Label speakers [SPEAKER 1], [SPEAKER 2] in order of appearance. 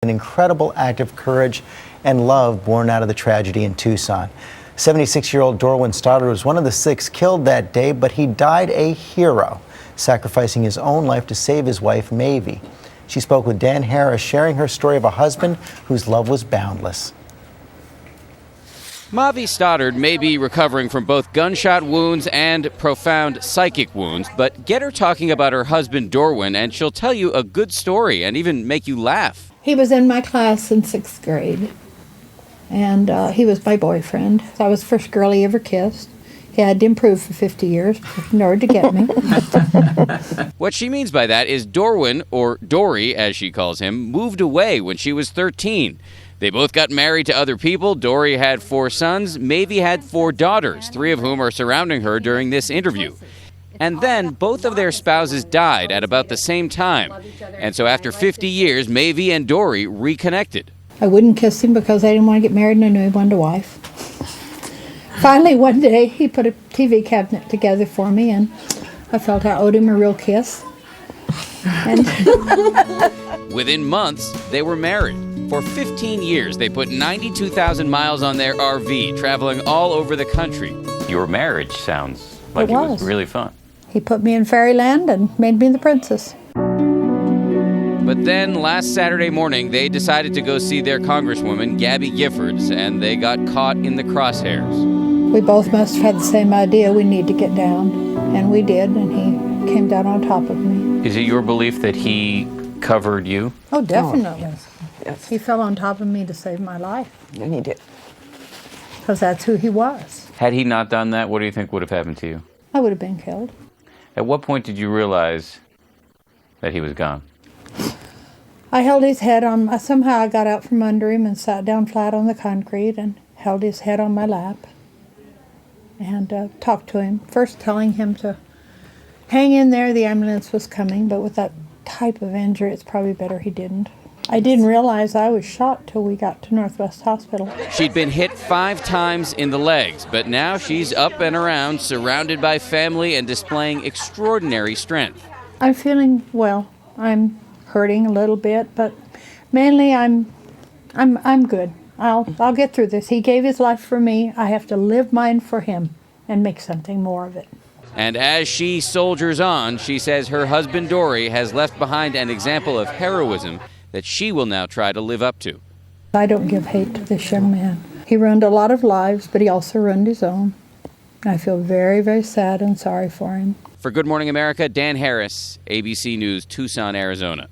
[SPEAKER 1] an incredible act of courage and love born out of the tragedy in Tucson. 76-year-old Dorwin Stoddard was one of the 6 killed that day, but he died a hero, sacrificing his own life to save his wife, Mavie. She spoke with Dan Harris, sharing her story of a husband whose love was boundless.
[SPEAKER 2] Mavie Stoddard may be recovering from both gunshot wounds and profound psychic wounds, but get her talking about her husband Dorwin and she'll tell you a good story and even make you laugh.
[SPEAKER 3] He was in my class in 6th grade, and he was my boyfriend. I was the first girl he ever kissed. He had to improve for 50 years in order to get me.
[SPEAKER 2] What she means by that is Dorwin, or Dory as she calls him, moved away when she was 13. They both got married to other people. Dory had 4 sons. Mavie had 4 daughters, 3 of whom are surrounding her during this interview. And then both of their spouses died at about the same time. And so after 50 years, Mavie and Dory reconnected.
[SPEAKER 3] I wouldn't kiss him because I didn't want to get married and I knew he wanted a wife. Finally, one day, he put a TV cabinet together for me, and I felt I owed him a real kiss. And
[SPEAKER 2] within months, they were married. For 15 years, they put 92,000 miles on their RV, traveling all over the country.
[SPEAKER 4] Your marriage sounds like it was really fun.
[SPEAKER 3] He put me in fairyland and made me the princess.
[SPEAKER 2] But then last Saturday morning, they decided to go see their Congresswoman, Gabby Giffords, and they got caught in the crosshairs.
[SPEAKER 3] We both must have had the same idea, we need to get down. And we did, and he came down on top of me.
[SPEAKER 4] Is it your belief that he covered you?
[SPEAKER 3] Oh, definitely.
[SPEAKER 5] Oh, yes.
[SPEAKER 3] He fell on top of me to save my life.
[SPEAKER 5] And he did.
[SPEAKER 3] Because that's who he was.
[SPEAKER 4] Had he not done that, what do you think would have happened to you?
[SPEAKER 3] I would have been killed.
[SPEAKER 4] At what point did you realize that he was gone?
[SPEAKER 3] I held his head on, somehow I got out from under him and sat down flat on the concrete and held his head on my lap and talked to him. First telling him to hang in there, the ambulance was coming, but with that type of injury, it's probably better he didn't. I didn't realize I was shot till we got to Northwest Hospital.
[SPEAKER 2] She'd been hit 5 times in the legs, but now she's up and around, surrounded by family and displaying extraordinary strength.
[SPEAKER 3] I'm feeling well. I'm hurting a little bit, but mainly I'm good. I'll get through this. He gave his life for me. I have to live mine for him and make something more of it.
[SPEAKER 2] And as she soldiers on, she says her husband Dory has left behind an example of heroism that she will now try to live up to.
[SPEAKER 3] I don't give hate to this young man. He ruined a lot of lives, but he also ruined his own. I feel very, very sad and sorry for him.
[SPEAKER 2] For Good Morning America, Dan Harris, ABC News, Tucson, Arizona.